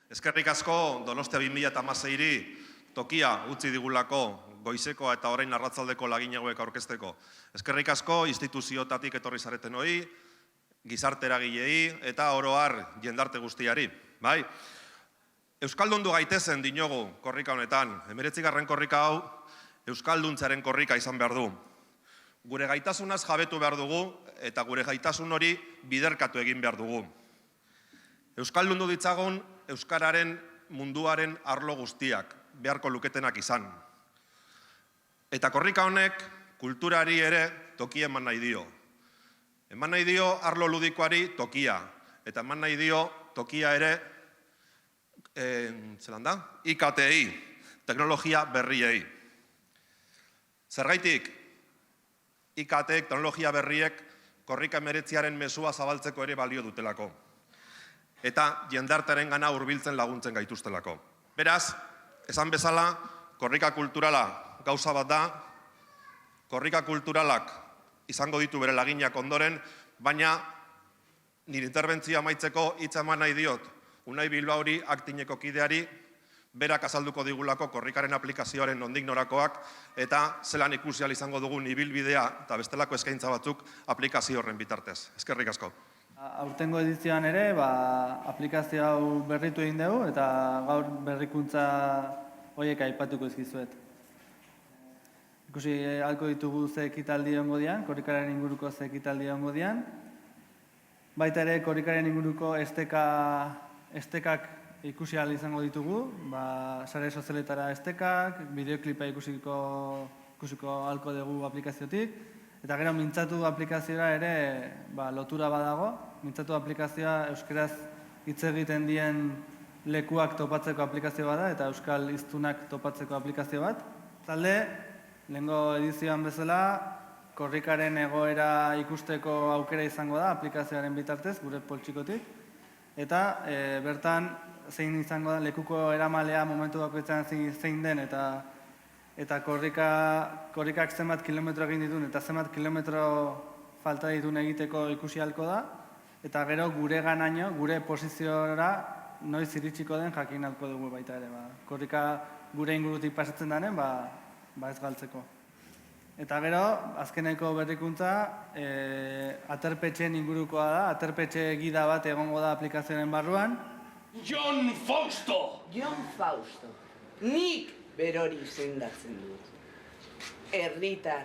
Eskerrik asko Donostia 2016-ri tokia utzi digulako goizekoa eta orain arratzaldeko lagin hauek aurkezteko. Eskerrik asko instituziotatik etorri zareten hori, gizarte eragilei eta oro har jendarte guztiari. Bai? Euskaldundu gaitezen dinogu korrika honetan. 19. korrika hau euskalduntzaren korrika izan behar du. Gure gaitasunaz jabetu behar dugu eta gure gaitasun hori biderkatu egin behar dugu. Euskaldundu ditzagun euskararen munduaren arlo guztiak beharko luketenak izan. Eta korrika honek kulturari ere toki eman nahi dio. Eman nahi dio arlo ludikoari tokia. Eta eman nahi dio tokia ere IKT-ei, teknologia berriei. Zergaitik, IKT, teknologia berriek korrika 19-aren mesua zabaltzeko ere balio dutelako. Eta jendartaren gana hurbiltzen laguntzen gaituztelako. Beraz, esan bezala, korrika kulturala gauza bat da, korrika kulturalak izango ditu bere laginak ondoren, baina nire interbentzioa amaitzeko hitza eman nahi diot, Unai Bilbaori aktineko kideari, berak azalduko digulako korrikaren aplikazioaren nondik norakoak, eta zelan ikusi ahal izango dugun ibilbidea eta bestelako eskaintza batzuk aplikazio horren bitartez. Eskerrik asko. Aurtengo edizioan ere, aplikazio hau berritu egin dugu eta gaur berrikuntza horiek aipatuko izkizuet. Ikusi ahalko ditugu ze ekitaldi egongo dian, korrikaren inguruko ze ekitaldi egongo dian. Baita ere, korrikaren inguruko estekak ikusi ahal izango ditugu, sare sozialetara estekak, bideoklipa ikusiko ahalko dugu aplikaziotik, eta gero mintzatu aplikazioa ere lotura badago. Mintzatu aplikazioa euskaraz hitz egiten dien lekuak topatzeko aplikazio bada eta euskal hiztunak topatzeko aplikazio bat. Talde, lehengo edizioan bezala, korrikaren egoera ikusteko aukera izango da aplikazioaren bitartez, gure poltsikotik. Eta bertan, zein izango da, lekuko eramalea momentu bakoitzean zein den eta korrikak zenbat kilometro egin ditun eta zenbat kilometro falta ditun egiteko ikusi ahalko da. Eta gero gure ganaino, gure posiziora noiz iritsiko den jakin ahalko dugu baita ere. Korrika gure ingurutik pasatzen denen, ez galtzeko. Eta gero, azkeneko berrikuntza, aterpetxeen ingurukoa da, aterpetxe gida bat egongo da aplikazioaren barruan. Jon Fausto! Jon Fausto. Nik berori izendatzen dut. Herritar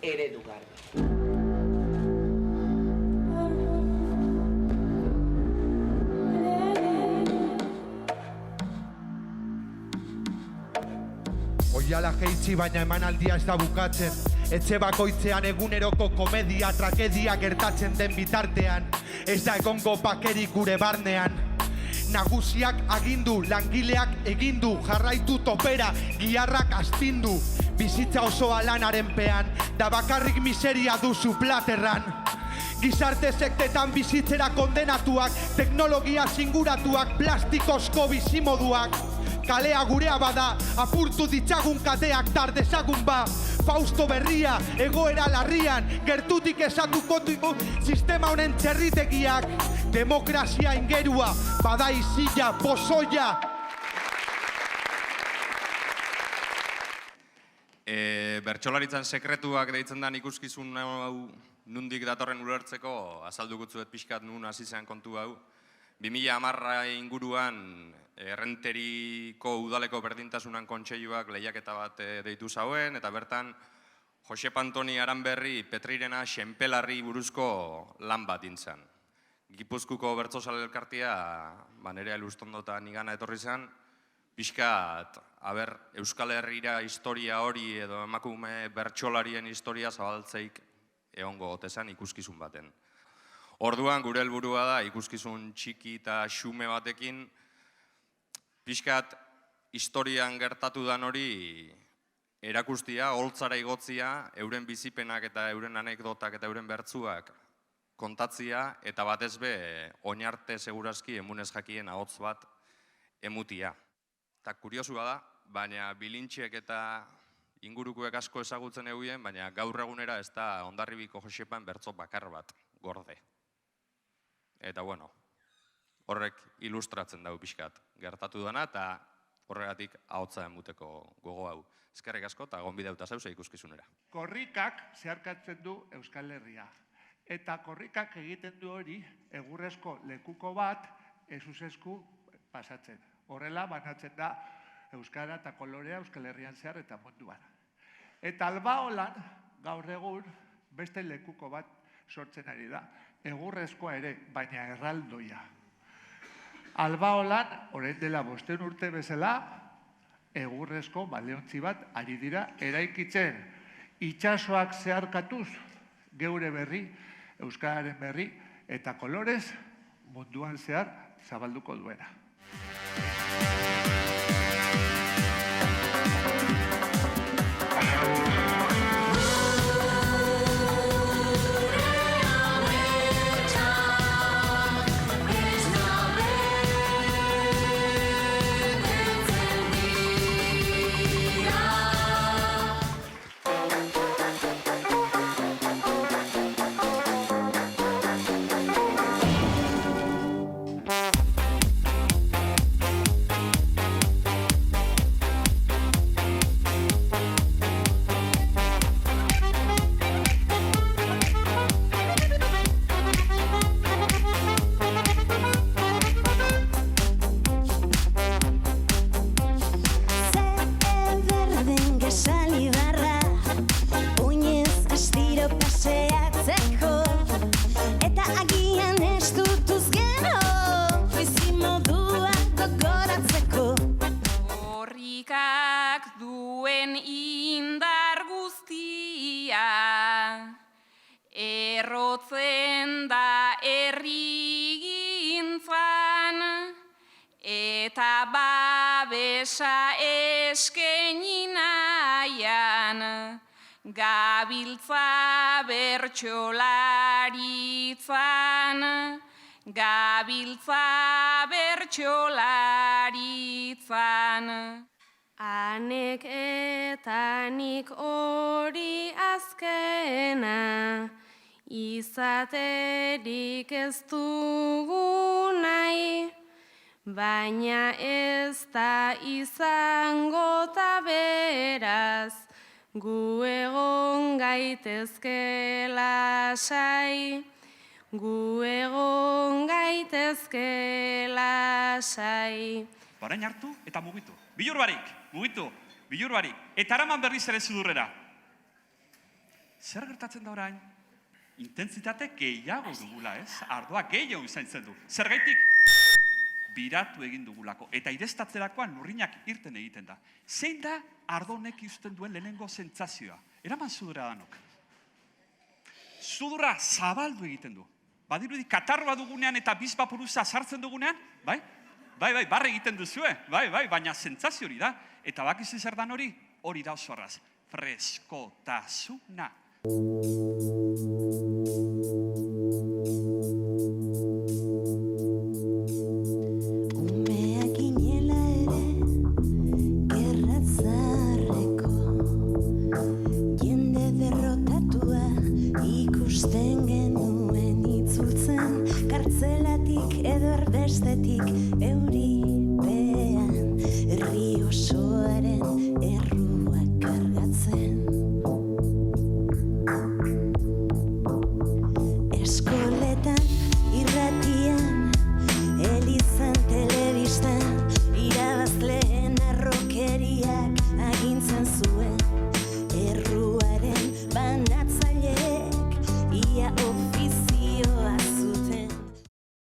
eredugarri. Oiala jeitzi baina emanaldia ez da bukatzen. Etxe bakoitzean eguneroko komedia, tragedia gertatzen den bitartean. Ez da egongo bakerik gure barnean. Nagusiak agindu, langileak egindu, jarraitu topera, giharrak astindu. Bizitza osoa lanaren pean, da bakarrik miseria duzu platerran. Gizarte sektetan bizitzera kondenatuak, teknologia singuratuak, plastikozko bizimoduak. Kalea gurea bada, apurtu ditzagun kateak tardezagun Fausto berria, egoera larrian, gertutik esatuko dugu sistema honen txerritegiak. Demokrazia ingerua, bada izila, pozoia. Bertsolaritzan sekretuak deitzen den ikuskizun hau nundik datorren ulertzeko azaldukutzuet pixkat nun hasi zen kontu hau. 2010 inguruan Errenteriko udaleko berdintasunan kontseiluak lehiaketa bat deitu zauen, eta bertan Josep Antoni Aranberri Petrirena Xenpelarri buruzko lan bat intzan. Gipuzkuko bertsozale elkartea, Nerea Elustondo eta nigana etorri zen, pixkat, Euskal Herrira historia hori edo emakume bertsolarien historia zabaltzeik egongo gotezan ikuskizun baten. Orduan gure helburua da ikuskizun txiki eta xume batekin pixkat historian gertatu dan hori erakustia, holtzara igotzia, euren bizipenak eta euren anekdotak eta euren bertsuak kontatzia eta batez be oinarte segurazki emunez jakien ahots bat emutia. Eta kuriosua da, baina bilintxek eta ingurukoek asko ezagutzen eguien, baina gaur egunera ez da Hondarribiko Josepan bertso bakar bat gorde. Eta bueno, horrek ilustratzen dau pixkat gertatu dena, eta horregatik ahotsa emuteko gogo hau. Eskerrik asko eta gonbidatuta zauze ikuskizunera. Korrikak zeharkatzen du Euskal Herria. Eta korrikak egiten du hori egurrezko lekuko bat ezuzesku pasatzen. Horrela banatzen da euskara eta kolorea Euskal Herrian zehar eta munduan. Eta Albaolan gaur egun beste lekuko bat sortzen ari da. Egurrezkoa ere, baina erraldoia. Albaolan, orain dela 500 urte bezala, egurrezko baleontzi bat ari dira eraikitzen. Itsasoak zeharkatuz, geure berri, euskararen berri, eta kolorez munduan zehar zabalduko duena. Duen indar guztia errotzen da herrigintzan eta babesa eskaini nahian gabiltza bertsolaritzan Anek eta nik hori azkena, izaterik ez dugu nahi, baina ez da izango ta beraz, gu egon gaitezke lasai, gu egon gaitezke lasai. Orain hartu eta mugitu. Bilur barik, mugitu, bilur barik. Eta araman berriz ere sudurrera. Zer gertatzen da orain? Intentsitate gehiago dugula, ez? Ardoa gehiago zaintzen du. Zergaitik biratu egin dugulako. Eta irestatzerakoan lurrinak irten egiten da. Zein da ardo honek uzten duen lehenengo sentsazioa? Eraman sudurra danok. Sudurra zabaldu egiten du. Badirudi katarroa dugunean eta bizpapuruza sartzen dugunean, bai? Bai, barre egiten duzue, bai, baina sentsazio hori da. Eta bakizu zer dan hori? Hori da oso arraz. Freskotasuna. Umeak inela ere, gerratzarreko, jende derrotatua ikusten genuen itzultzen, kartzelatik edo erdestetik euri